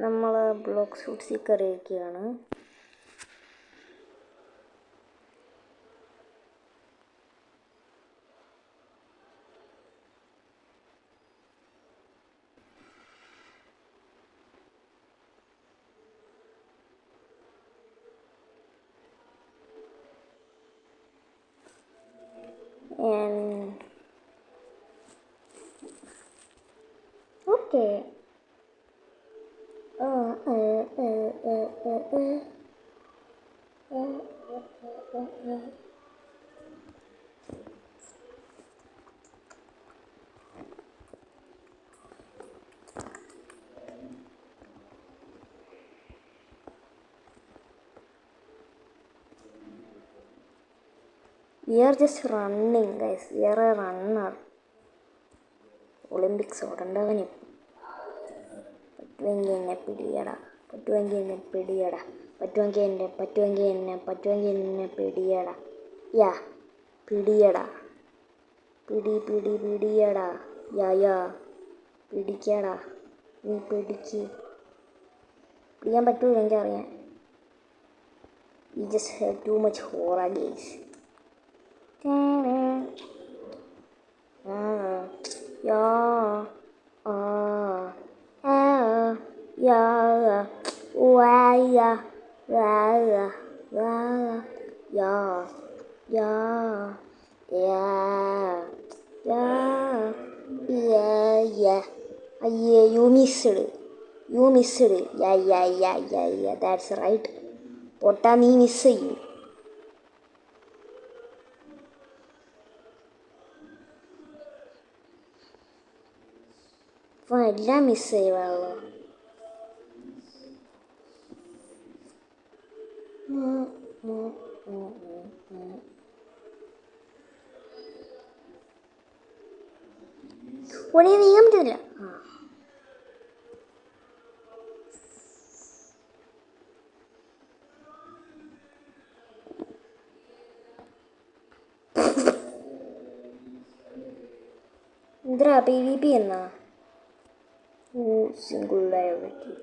നമ്മൾ block ഷൂട്ട്സിൽ കയറിയിരിക്കുകയാണ്. Okay. We are just running, guys. We are a runner. Olympics ഓടേണ്ടവന് പറ്റുമെങ്കിൽ എന്നെ പിടിയടാ, പറ്റുമെങ്കിൽ എന്നെ പിടിയടാ, പറ്റുമെങ്കിൽ എന്നെ പിടിയടാ. യാ പിടിയടാ, പിടിയടാ. യാ പിടിക്കടാ, നീ പിടിക്കാൻ പറ്റൂല എനിക്കറിയാം. You just have too much horror, guys. You missed. Yeah, that's right. പൊട്ടാ നീ മിസ് ചെയ്യും. അപ്പോൾ എല്ലാം മിസ് ചെയ്യുവാണല്ലോ. ഉടനെ നീങ്ങാൻ പറ്റുന്നില്ല. എന്തിനാ PvP എന്നാ? സിംഗുലാരിറ്റി.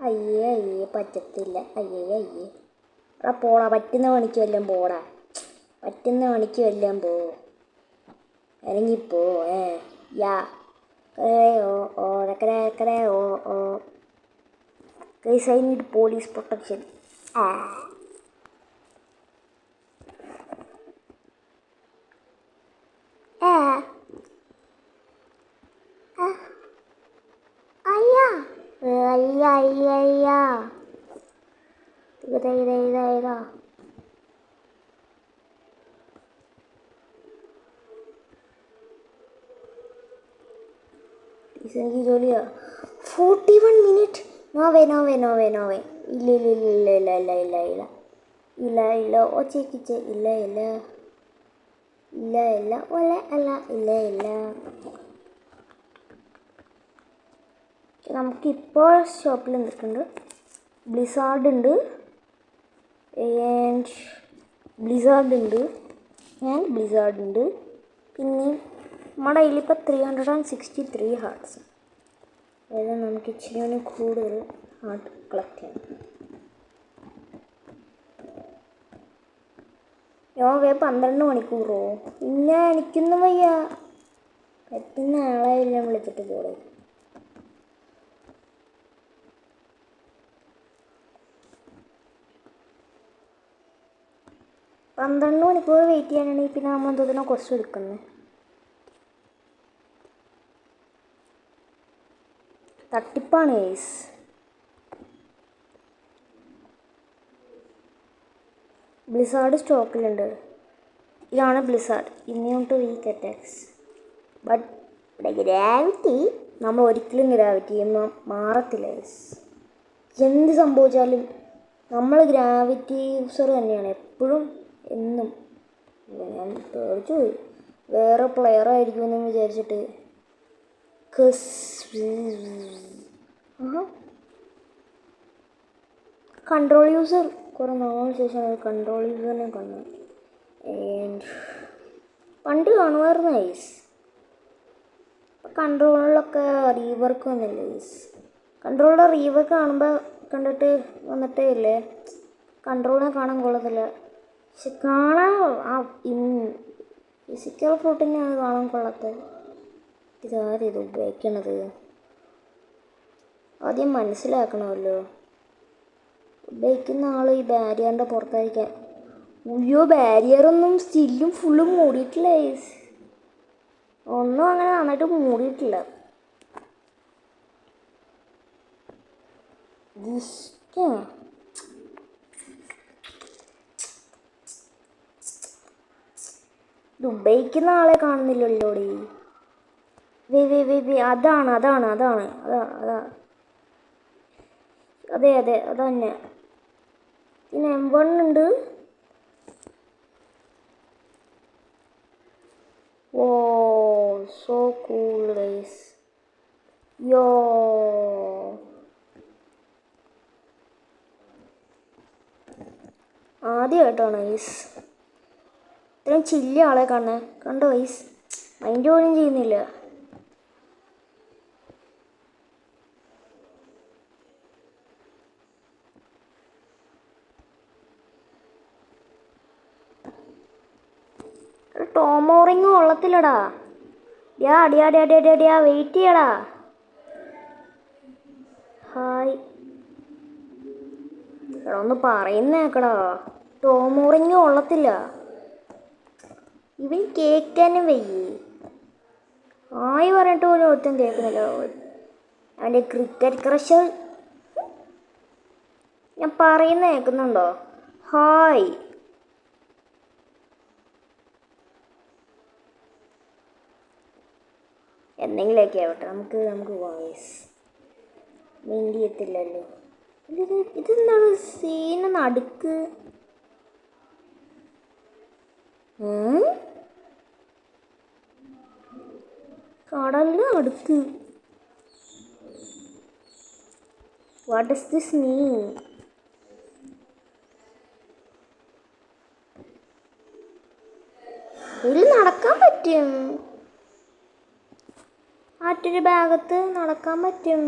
അയ്യേ പറ്റത്തില്ല. അയ്യേ എടാ പോടാ, പറ്റുന്ന പണിക്ക് വല്ലതും പോടാ, പോ, ഇറങ്ങിപ്പോ. യാ Guys, I need police protection. അയ്യാ ഇതാ എനിക്ക് ജോലിയാ. 41 മിനിറ്റ്. നോവേ ഇല്ല ഒച്ചക്കിച്ച് ഇല്ല. നമുക്കിപ്പോൾ ഷോപ്പിൽ നിൽക്കുന്നുണ്ട്. ബ്ലിസാർഡ് ഉണ്ട്. പിന്നെ നമ്മുടെ കയ്യിലിപ്പോൾ 363 ഹാർട്ട്സ്. അതായത് നമുക്ക് ഇച്ചിരി കൂടുതൽ ഹാർട്ട് കളക്ട് ചെയ്യണം. നോവേ 12 മണിക്കൂറോ? പിന്നെ എനിക്കൊന്നും വയ്യ. പറ്റുന്ന ആളെയെല്ലാം വിളിച്ചിട്ട് പോടെ. പന്ത്രണ്ട് മണിക്കൂർ വെയിറ്റ് ചെയ്യാനാണെങ്കിൽ പിന്നെ നമ്മൾ എന്തോതിനോ കുറച്ച് എടുക്കുന്നത്. തട്ടിപ്പാണ് ഗൈസ്. ബ്ലിസാർഡ് സ്റ്റോക്കിലുണ്ട്. ഇതാണ് blizzard, immune to weak attacks. But gravity നമ്മൾ ഒരിക്കലും ഗ്രാവിറ്റി മാറത്തില്ല ഗൈസ്. എന്ത് സംഭവിച്ചാലും നമ്മൾ ഗ്രാവിറ്റി യൂസർ തന്നെയാണ് എപ്പോഴും എന്നും. ഞാൻ പേടിച്ചു പോയി, വേറെ പ്ലെയർ ആയിരിക്കുമെന്ന് വിചാരിച്ചിട്ട്. കൺട്രോൾ യൂസർ കുറേ നാളിന് ശേഷമാണ് കൺട്രോൾ യൂസറിനെ കാണുന്നത്. പണ്ട് കാണുമായിരുന്നു ഐസ്. കൺട്രോളിലൊക്കെ റീവർക്ക് വന്നില്ലേ ഗൈസ്? കൺട്രോളിലെ റീവർക്ക് കാണുമ്പോൾ കണ്ടിട്ട് വന്നിട്ടേ ഇല്ലേ, കൺട്രോളിനെ കാണാൻ കൊള്ളത്തില്ല. പക്ഷെ കാണാൻ ആ ഫിസിക്കൽ ഫ്രൂട്ടിനെയാണ് കാണാൻ കൊള്ളാത്തത്. ഇതാരും ഇത് ഉപയോഗിക്കണത് ആദ്യം മനസ്സിലാക്കണമല്ലോ. ഉപയോഗിക്കുന്ന ആൾ ഈ ബാരിയറിൻ്റെ പുറത്തായിരിക്കാൻ. ഉയ്യോ, ബാരിയറൊന്നും സ്റ്റില്ലും ഫുള്ളും മൂടിയിട്ടില്ല ഗൈസ്. ഒന്നും അങ്ങനെ നന്നായിട്ട് മൂടിയിട്ടില്ല. ഇത് ഉപയോഗിക്കുന്ന ആളെ കാണുന്നില്ലല്ലോടി. അതാണ് അതാണ് അതാണ് അതാ അതാ അതെ അതെ അത് തന്നെ. പിന്നെ M1 ഉണ്ട്. ഓ സോ കൂൾ ഗൈസ്. യോ ആദ്യമായിട്ടാണ് ഗൈസ് ഇത്രയും ചില്ലി ആളെ കാണുന്നത്. കണ്ടോ ഗൈസ്, മൈൻഡ് പോലും ചെയ്യുന്നില്ല. ടോമോറിങ് കൊള്ളത്തില്ലടാ. വെയിറ്റ് ചെയ്യടാ. ഹായ് എടാ, ഒന്ന് പറയുന്നേക്കടാ. ടോമോറിങ് കൊള്ളത്തില്ല. ഇവൻ കേൾക്കാനും വയ്യേ. ഹായ് പറഞ്ഞിട്ട് പോലും ഒത്തും കേൾക്കുന്നില്ല. അവൻ്റെ ക്രിക്കറ്റ് ക്രഷർ ഞാൻ പറയുന്ന കേൾക്കുന്നുണ്ടോ? ഹായ്. എന്തെങ്കിലുമൊക്കെ ആവട്ടെ, നമുക്ക് വോയിസ് മെയിൻലി എത്തില്ലല്ലോ. ഇതെന്താണ് സീന് നടുക്ക്? കടലിന് അടുത്ത്. വാട്ട് ഡസ് ദിസ് മീൻ? ഇതിൽ നടക്കാൻ പറ്റും. മറ്റൊരു ഭാഗത്ത് നടക്കാൻ പറ്റും.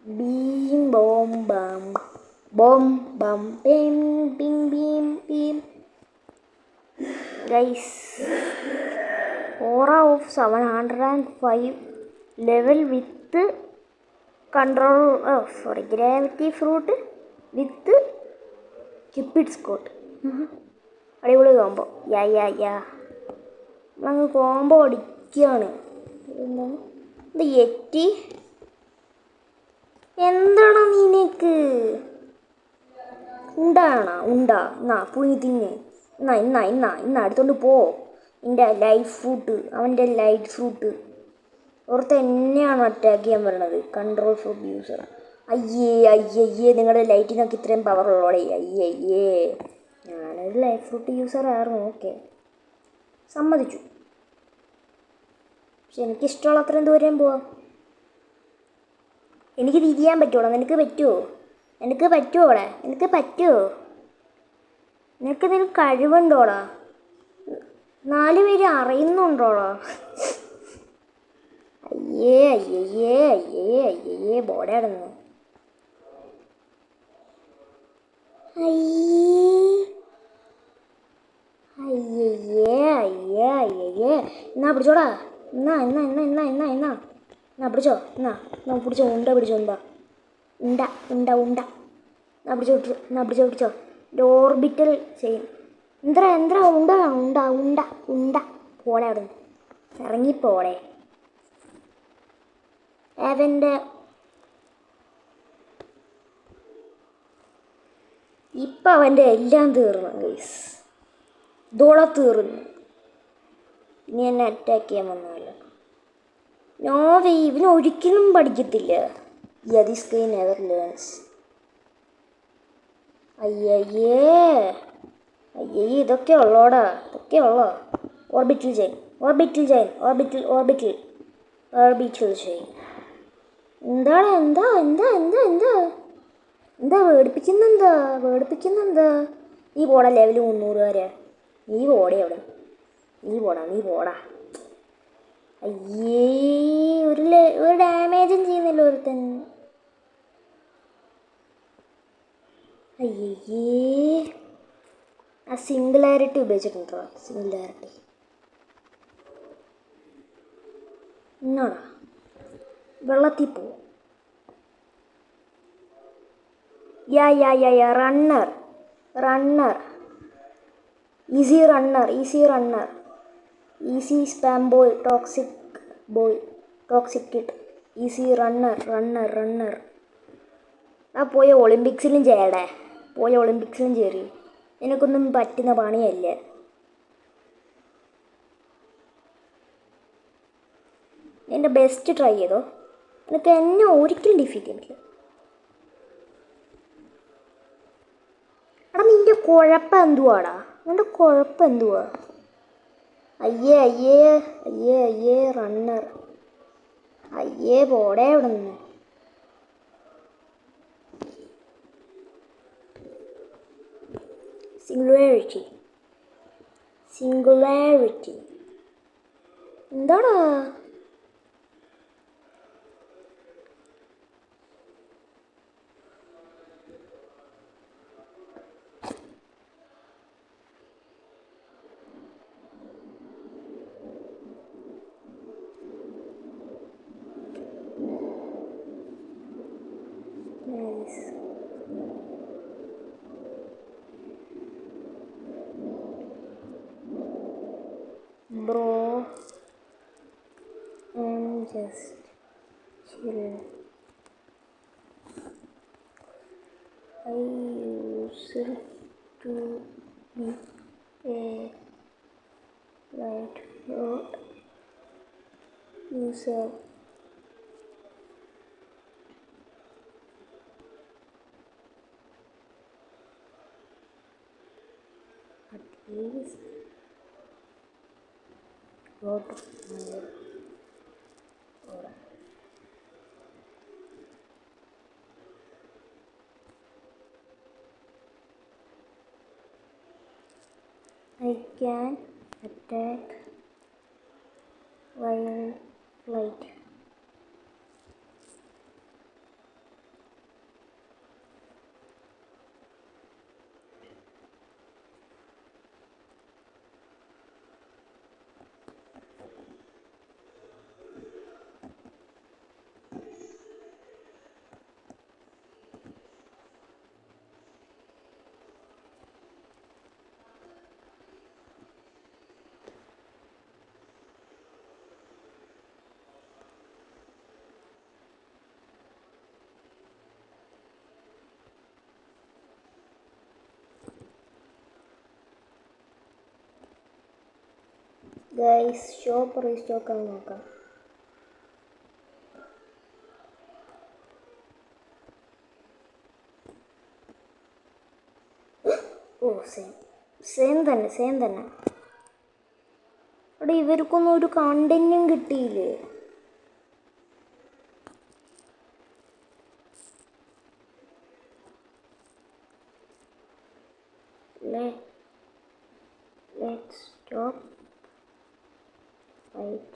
ബീം ബോം ബം ബോം ബം ബീം ബീം ബീം ബീം. Guys 4 of 705 level with control gravity fruit with Cupid Scott. അടിപൊളി കോംബോ. നമ്മളങ്ങ് കോംബോ അടിക്കുകയാണ്. എന്താണ് ഇത് എറ്റി? എന്താണ് നിനക്ക് ഉണ്ടാ എന്നാ പുഴി തിന്ന്. ഇന്ന അടുത്തോണ്ട് പോ. എൻ്റെ ലൈറ്റ് ഫ്രൂട്ട്, അവൻ്റെ ലൈറ്റ് ഫ്രൂട്ട് ഓർത്ത് എന്നെയാണ് അറ്റാക്ക് ചെയ്യാൻ പറയണത്. Control fruit user. അയ്യേ നിങ്ങളുടെ ലൈറ്റിനൊക്കെ ഇത്രയും പവർ ഉള്ളോടെ. അയ്യേ ഞാനൊരു ലൈറ്റ് ഫ്രൂട്ട് യൂസർ ആയിരുന്നു. ഓക്കെ, സമ്മതിച്ചു. പക്ഷെ എനിക്കിഷ്ടമുള്ള അത്രയും ദൂരം പോവാം. എനിക്ക് തിരിയാൻ പറ്റുമോടാ? നിനക്ക് പറ്റുമോ? എനിക്ക് പറ്റുമോ? നിനക്ക് കഴിവുണ്ടോടാ? 4 പേര് അറിയുന്നുണ്ടോടാ? അയ്യേ ബോർഡാടുന്നു. അയ്യേ എന്നാ പിടിച്ചോടാ. എന്നാ പിടിച്ചോ. ഉണ്ട പിടിച്ചോ. പിടിച്ചോ. ഓർബിറ്റൽ ചെയ്യും. എന്താ ഉണ്ട പോടെ അവിടെ ഇറങ്ങിപ്പോടെ. അവൻ്റെ ഇപ്പം അവൻ്റെ എല്ലാം തീർന്നു ഗൈസ്. ഇതോടെ തീർന്നു. ഇനി എന്നെ അറ്റാക്ക് ചെയ്യാൻ വന്നതല്ല. നോവേ ഇവന് ഒരിക്കലും പഠിക്കത്തില്ല. This guy never learns. അയ്യേ ഇതൊക്കെ ഉള്ളോടാ. Orbital chain. എന്താ വേടിപ്പിക്കുന്നെന്താ? ഈ പോടാ ലെവൽ 300 വരെ. നീ പോടേ അവിടെ, നീ പോടാ. അയ്യേ, ഒരു ഡാമേജും ചെയ്യുന്നില്ല ഒരുത്തൻ. അയ്യേ, ആ സിംഗുലാരിറ്റി ഉപയോഗിച്ചിട്ടുണ്ടോ? സിംഗുലാരിറ്റി എന്നാടാ വെള്ളത്തിൽ പോവും. Yeah runner easy runner easy spam boy toxic kid easy runner. ആ പോയ ഒളിമ്പിക്സിലും ചേരി. എനിക്കൊന്നും പറ്റുന്ന പണിയല്ല. എൻ്റെ ബെസ്റ്റ് ട്രൈ ചെയ്തോ, എനിക്ക് എന്നെ ഒരിക്കലും ഡിഫീറ്റ് ചെയ്യാൻ പറ്റില്ല. എടാ നിൻ്റെ കുഴപ്പം എന്തുവാ? അയ്യേ റണ്ണർ. അയ്യേ പോടേ അവിടെ നിന്ന്. സിംഗുലാരിറ്റി എന്താടാ? Bro, I'm just chill. I used to be a light road user. At least go to my aura. I can attack while flight. Guys, shop restock ആയി നോക്കാം. ഓ സെയിം തന്നെ. അവിടെ ഇവർക്കൊന്നും ഒരു കണ്ടന്റും കിട്ടിയില്ലേ? Let's stop fight.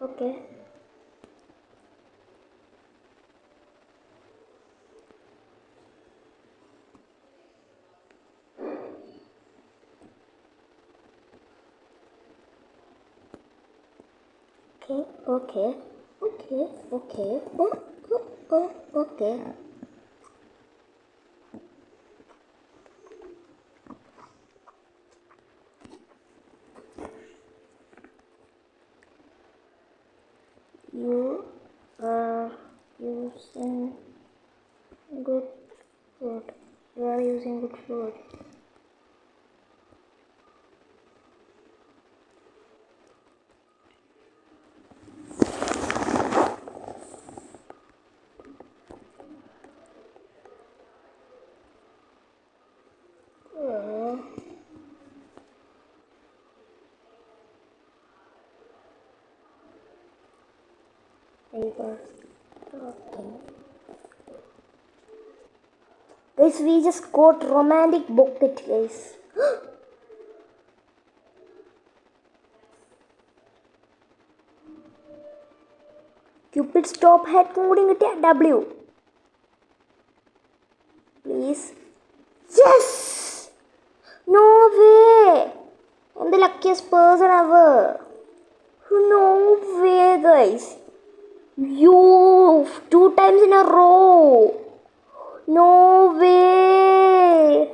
Okay. Okay. Okay. You are using good food. Guys, we just got romantic bucket, guys. Cupid stop head moving at W. Please. Yes! No way! I'm the luckiest person ever. No way, guys. You 2 times in a row. No way.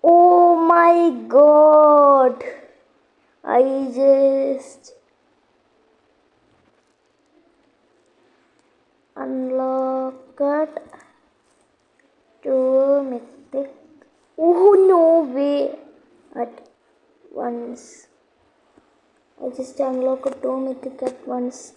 Oh my god. I just unlocked 2 mythic. Oh no way. At once. I just unlocked 2 mythic at once.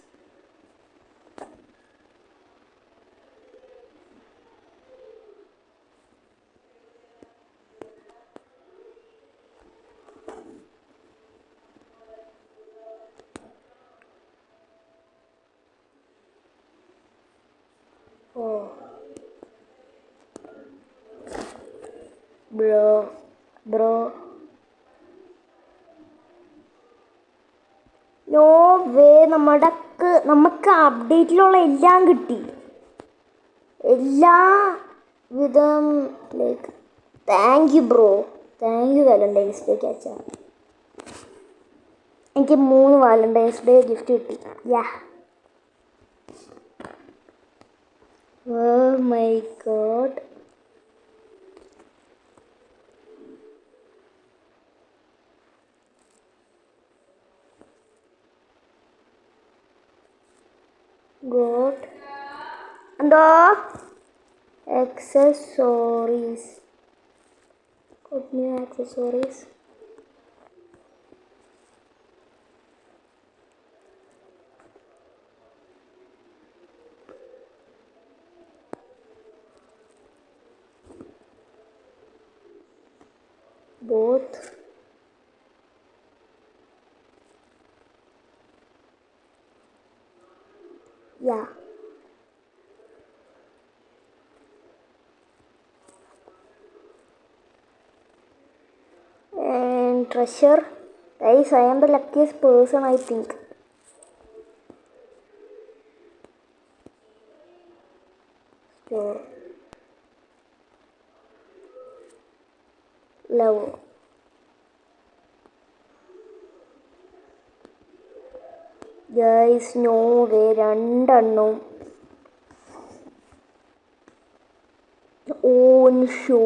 Oh. Bro. No way നമുക്ക് അപ്ഡേറ്റിലുള്ള എല്ലാം കിട്ടി. എല്ലാ വിധം like thank you bro. Thank you Valentine's day അച്ഛാ. എനിക്ക് 3 Valentine's day gift കിട്ടി. Yeah. Oh my god. God എന്തോ accessories. Got new accessories. Both. Yeah. And treasure. Guys, I am the luckiest person, I think. Store. Love. Guys, no way. 2 എണ്ണം. On show.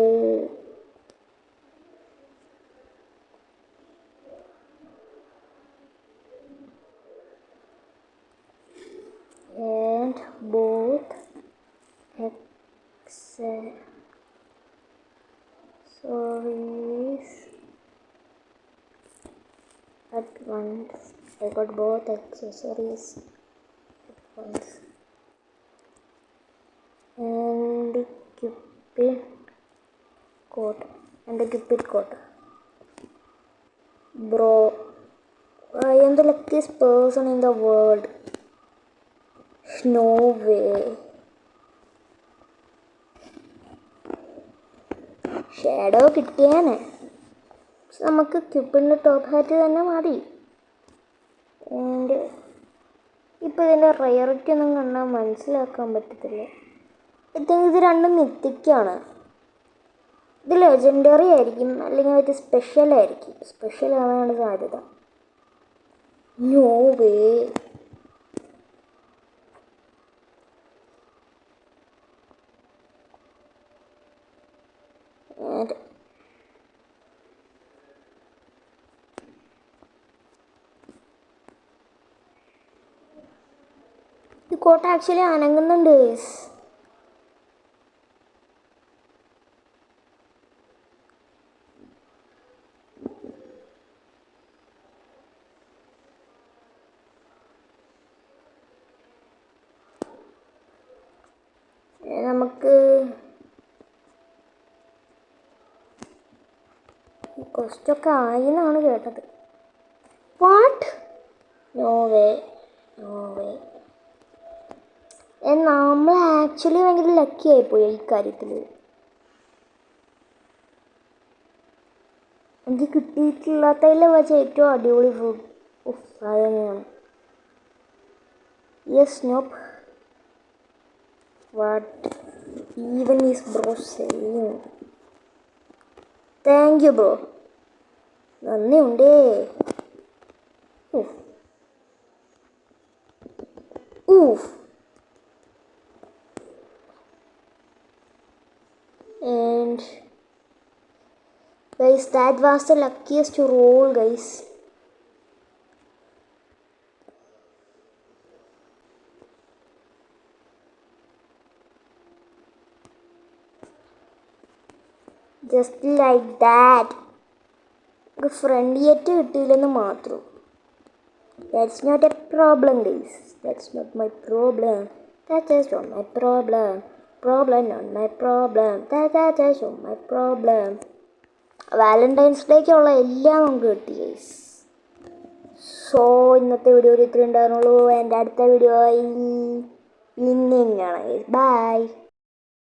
And both accessories at once. I got both accessories at once. And the Cupid coat. Bro, I am the luckiest person in the world. No way. Shadow കിട്ടിയാണ്. നമുക്ക് ക്യൂപ്പിഡിൻ്റെ top hat തന്നെ മതി. And ഇപ്പോൾ ഇതിൻ്റെ റയറിറ്റി ഒന്നും കണ്ടാൽ മനസ്സിലാക്കാൻ പറ്റത്തില്ല. ഐ തിങ്ക് ഇത് രണ്ടും മിത്തിക്കാണ്. ഇത് ലെജൻഡറി ആയിരിക്കും, അല്ലെങ്കിൽ ഇത് സ്പെഷ്യൽ ആയിരിക്കും. സ്പെഷ്യൽ ആവാനാണ് സാധ്യത. No way. ഈ കോട്ട ആക്ച്വലി അനങ്ങുന്നുണ്ട്. നമുക്ക് കോസ്റ്റൊക്കെ ആയി എന്നാണ് കേട്ടത്. വാട്ട്? No way. ആക്ച്വലി ഭയങ്കര ലക്കി ആയിപ്പോയി ഈ കാര്യത്തിൽ. എനിക്ക് കിട്ടിയിട്ടില്ലാത്തതിൽ വെച്ച് ഏറ്റവും അടിപൊളി ഫുഡ് അതന്നെയാണ്. Yes nope what even is bro saying. Thank you bro, നന്ദിയുണ്ടേ. Oof. And guys, that was the luckiest roll, guys. Just like that. Friend yet കിട്ടിയില്ലെന്ന് മാത്രം. That's not a problem, guys. That's not my problem. That is not my problem. Problem not my problem. That is not my problem. Valentine's ഡേക്കുള്ള എല്ലാം നമുക്ക് കിട്ടി guys. So ഇന്നത്തെ video ഇത്രയും ഉണ്ടായിരുന്നുള്ളൂ. എൻ്റെ അടുത്ത വീഡിയോ പിന്നെയാണ് ഗൈസ്. ബൈ.